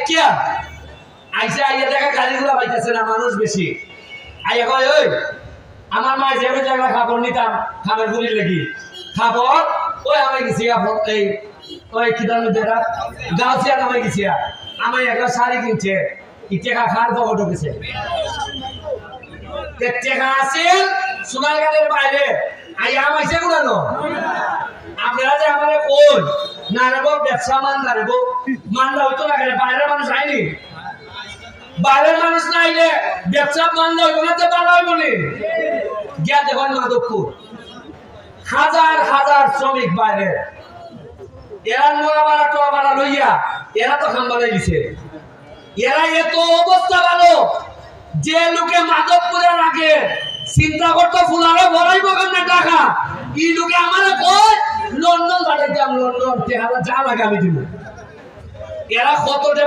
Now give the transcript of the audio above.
থাকিয়া আইসা আইয়া দেখা গাড়িগুলো পাইতেছে না, মানুষ বেশি। আইয়া কয় ওই আমার মা যে জায়গা খাবার নিতাম খাবার গুলি লেগি খাবার ওই আমি গেছি এই ওই কিদার যেটা গাউছিয়া নামে গেছি আমার একটা শাড়ি কিনছে টেকা খার খবর ঢুকেছে টেকা আছে সোনারগাঁয়ের বাইরে আইয়া আমাইছে গুলানো আপনারা যে আমার ওই না রেবো ব্যবসা মান্দা রেবো মান্দা হইতো না কেন বাইরের মানুষ আইনি বাইরের মানুষ না আইলে ব্যবসা মান্দা হইব না তো বাধা হইব নি গিয়া দেখুন মাধবপুর হাজার হাজার শ্রমিক বাইরে এরা নোয়া বাড়া টোয়া বাড়া লইয়া এরা তো খাম বানাই দিছে এরা এত অবস্থা ভালো যে লোকে মাধবপুরের আগে চিন্তা করতো ফুলারে ভরাইব কেমনে টাকা এই লোকে আমার কয় লন্ডন পাঠাইতাম লন্ডন যা লাগে আমি দিব এরা কত